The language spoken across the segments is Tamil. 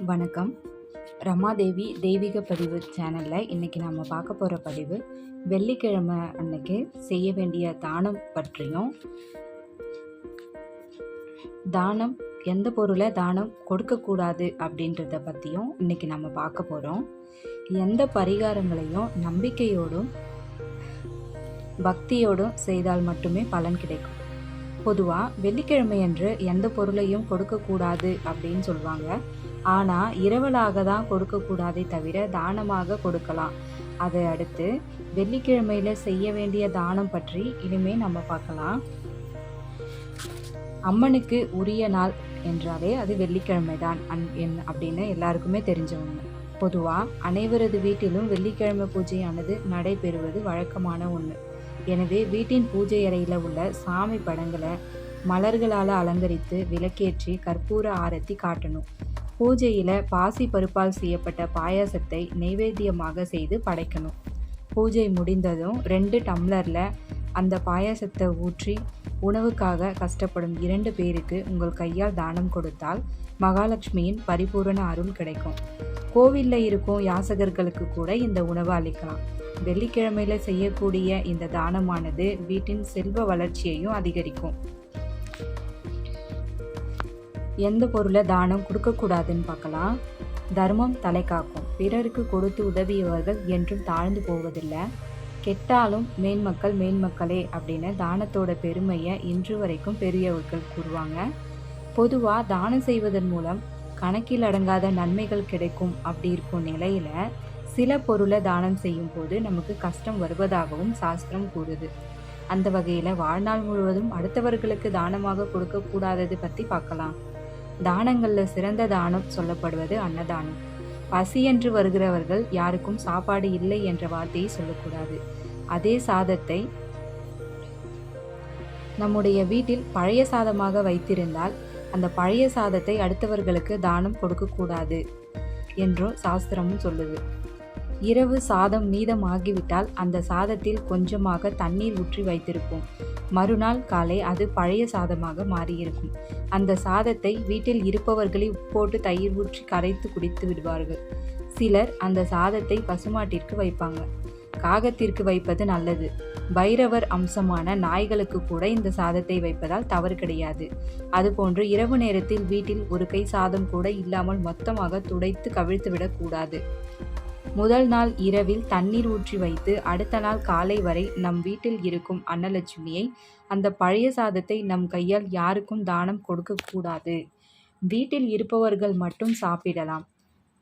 வணக்கம். ரமாதேவி தெய்வீக பதிவு சேனலில் இன்றைக்கி நம்ம பார்க்க போகிற பதிவு வெள்ளிக்கிழமை அன்னைக்கு செய்ய வேண்டிய தானம் பற்றியும், தானம் எந்த பொருளை தானம் கொடுக்கக்கூடாது அப்படின்றத பற்றியும் இன்றைக்கி நம்ம பார்க்க போகிறோம். எந்த பரிகாரங்களையும் நம்பிக்கையோடும் பக்தியோடும் செய்தால் மட்டுமே பலன் கிடைக்கும். பொதுவாக வெள்ளிக்கிழமையன்று எந்த பொருளையும் கொடுக்கக்கூடாது அப்படின்னு சொல்லுவாங்க. ஆனால் இரவலாக தான் கொடுக்கக்கூடாதே தவிர தானமாக கொடுக்கலாம். அதை அடுத்து வெள்ளிக்கிழமையில் செய்ய வேண்டிய தானம் பற்றி இனிமேல் நம்ம பார்க்கலாம். அம்மனுக்கு உரிய நாள் என்றாலே அது வெள்ளிக்கிழமை தான் அப்படின்னு எல்லாருக்குமே தெரிஞ்சவங்க. பொதுவாக அனைவரது வீட்டிலும் வெள்ளிக்கிழமை பூஜையானது நடைபெறுவது வழக்கமான ஒன்று. எனவே வீட்டின் பூஜை அறையில் உள்ள சாமி படங்களை மலர்களால் அலங்கரித்து விளக்கேற்றி கற்பூர ஆரத்தி காட்டணும். பூஜையில் பாசி பருப்பால் செய்யப்பட்ட பாயாசத்தை நைவேத்தியமாக செய்து படைக்கணும். பூஜை முடிந்ததும் 2 டம்ளரில் அந்த பாயாசத்தை ஊற்றி உணவுக்காக கஷ்டப்படும் 2 பேருக்கு உங்கள் கையால் தானம் கொடுத்தால் மகாலட்சுமியின் பரிபூரண அருள் கிடைக்கும். கோவிலில் இருக்கும் யாசகர்களுக்கு கூட இந்த உணவை அளிக்கலாம். வெள்ளிக்கிழமையில் செய்யக்கூடிய இந்த தானமானது வீட்டின் செல்வ வளர்ச்சியையும் அதிகரிக்கும். எந்த பொருளை தானம் கொடுக்கக்கூடாதுன்னு பார்க்கலாம். தர்மம் தலை காக்கும். பிறருக்கு கொடுத்து உதவியவர்கள் என்றும் தாழ்ந்து போவதில்லை. கெட்டாலும் மேன்மக்களே அப்படின்னு தானத்தோட பெருமையை இன்று வரைக்கும் பெரியவர்கள் கூறுவாங்க. பொதுவாக தானம் செய்வதன் மூலம் கணக்கில் அடங்காத நன்மைகள் கிடைக்கும் அப்படி இருக்கும் நிலையில சில பொருளை தானம் செய்யும் போது நமக்கு கஷ்டம் வருவதாகவும் சாஸ்திரம் கூறுது. அந்த வகையில் வாழ்நாள் முழுவதும் அடுத்தவர்களுக்கு தானமாக கொடுக்கக்கூடாதது பற்றி பார்க்கலாம். தானங்களில் சிறந்த தானம் சொல்லப்படுவது அன்னதானம். பசியென்று வருகிறவர்கள் யாருக்கும் சாப்பாடு இல்லை என்ற வார்த்தையை சொல்லக்கூடாது. அதே சாதத்தை நம்முடைய வீட்டில் பழைய சாதமாக வைத்திருந்தால் அந்த பழைய சாதத்தை அடுத்தவர்களுக்கு தானம் கொடுக்கக்கூடாது என்றும் சாஸ்திரமும் சொல்லுது. இரவு சாதம் மீதம் ஆகிவிட்டால் அந்த சாதத்தில் கொஞ்சமாக தண்ணீர் ஊற்றி வைத்திருப்போம். மறுநாள் காலை அது பழைய சாதமாக மாறியிருக்கும். அந்த சாதத்தை வீட்டில் இருப்பவர்களை உப்போட்டு தயிர் ஊற்றி கரைத்து குடித்து விடுவார்கள். சிலர் அந்த சாதத்தை பசுமாட்டிற்கு வைப்பாங்க. காகத்திற்கு வைப்பது நல்லது. பைரவர் அம்சமான நாய்களுக்கு கூட இந்த சாதத்தை வைப்பதால் தவறு கிடையாது. அதுபோன்று இரவு நேரத்தில் வீட்டில் ஒரு கை சாதம் கூட இல்லாமல் மொத்தமாக துடைத்து கவிழ்த்து விடக்கூடாது. முதல் நாள் இரவில் தண்ணீர் ஊற்றி வைத்து அடுத்த நாள் காலை வரை நம் வீட்டில் இருக்கும் அன்னலட்சுமியை அந்த பழைய சாதத்தை நம் கையால் யாருக்கும் தானம் கொடுக்கக்கூடாது. வீட்டில் இருப்பவர்கள் மட்டும் சாப்பிடலாம்.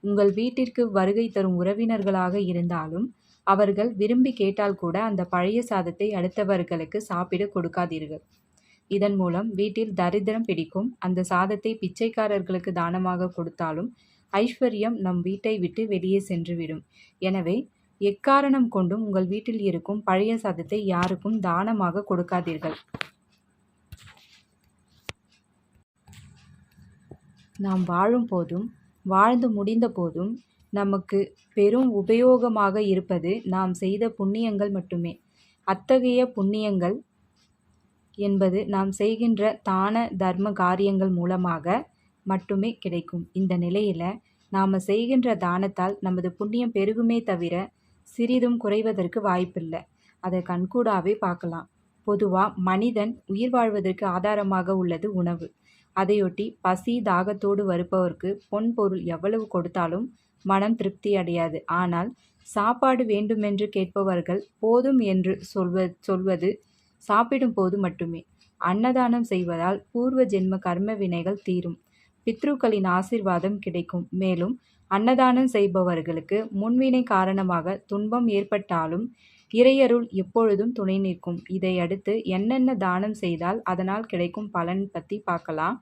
உங்கள் வீட்டிற்கு வருகை தரும் உறவினர்களாக இருந்தாலும் அவர்கள் விரும்பி கேட்டால் கூட அந்த பழைய சாதத்தை அடுத்தவர்களுக்கு சாப்பிட கொடுக்காதீர்கள். இதன் மூலம் வீட்டில் தரித்திரம் பிடிக்கும். அந்த சாதத்தை பிச்சைக்காரர்களுக்கு தானமாக கொடுத்தாலும் ஐஸ்வர்யம் நம் வீட்டை விட்டு வெளியே சென்றுவிடும். எனவே எக்காரணம் கொண்டும் உங்கள் வீட்டில் இருக்கும் பழைய சாதத்தை யாருக்கும் தானமாக கொடுக்காதீர்கள். நாம் வாழும் போதும் வாழ்ந்து முடிந்த போதும் நமக்கு பெரும் உபயோகமாக இருப்பது நாம் செய்த புண்ணியங்கள் மட்டுமே. அத்தகைய புண்ணியங்கள் என்பது நாம் செய்கின்ற தான தர்ம காரியங்கள் மூலமாக மட்டுமே கிடைக்கும். இந்த நிலையில் நாம் செய்கின்ற தானத்தால் நமது புண்ணியம் பெருகுமே தவிர சிறிதும் குறைவதற்கு வாய்ப்பில்லை. அதை கண்கூடாவே பார்க்கலாம். பொதுவாக மனிதன் உயிர் வாழ்வதற்கு ஆதாரமாக உள்ளது உணவு. அதையொட்டி பசி தாகத்தோடு வருபவருக்கு பொன் பொருள் எவ்வளவு கொடுத்தாலும் மனம் திருப்தி அடையாது. ஆனால் சாப்பாடு வேண்டுமென்று கேட்பவர்கள் போதும் என்று சொல்வது சாப்பிடும் போது மட்டுமே. அன்னதானம் செய்வதால் பூர்வ ஜென்ம கர்ம வினைகள் தீரும். பித்ருக்களின் ஆசீர்வாதம் கிடைக்கும். மேலும் அன்னதானம் செய்பவர்களுக்கு முன்வினை காரணமாக துன்பம் ஏற்பட்டாலும் இறையருள் எப்பொழுதும் துணை நிற்கும். இதை அடுத்து என்னென்ன தானம் செய்தால் அதனால் கிடைக்கும் பலன் பற்றி பார்க்கலாம்.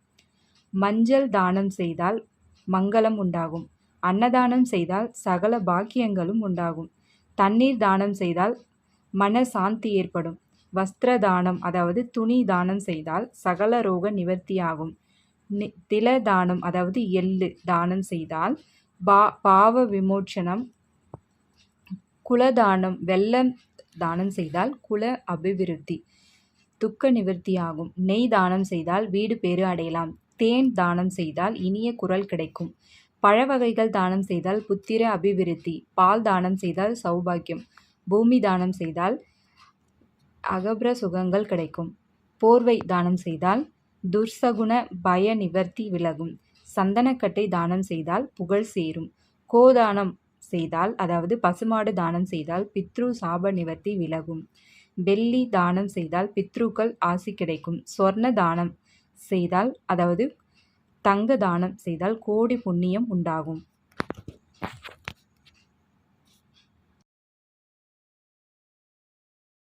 மஞ்சள் தானம் செய்தால் மங்களம் உண்டாகும். அன்னதானம் செய்தால் சகல பாக்கியங்களும் உண்டாகும். தண்ணீர் தானம் செய்தால் மன சாந்தி ஏற்படும். வஸ்திர தானம் அதாவது துணி தானம் செய்தால் சகல ரோக நிவர்த்தியாகும். தில தானம் அதாவது எள்ளு தானம் செய்தால் பாவ விமோச்சனம். குலதானம் வெல்லம் தானம் செய்தால் குல அபிவிருத்தி துக்க நிவர்த்தியாகும். நெய் தானம் செய்தால் வீடு பேறு அடையலாம். தேன் தானம் செய்தால் இனிய குரல் கிடைக்கும். பழ வகைகள் தானம் செய்தால் புத்திர அபிவிருத்தி, பால் தானம் செய்தால் சௌபாக்கியம், பூமி தானம் செய்தால் அகப்ர சுகங்கள் கிடைக்கும், போர்வை தானம் செய்தால் துர்சகுண பய நிவர்த்தி விலகும், சந்தனக்கட்டை தானம் செய்தால் புகழ் சேரும், கோதானம் செய்தால் அதாவது பசுமாடு தானம் செய்தால் பித்ரு சாப நிவர்த்தி விலகும், வெள்ளி தானம் செய்தால் பித்ருக்கள் ஆசி கிடைக்கும், சொர்ண தானம் செய்தால் அதாவது தங்க தானம் செய்தால் கோடி புண்ணியம் உண்டாகும்.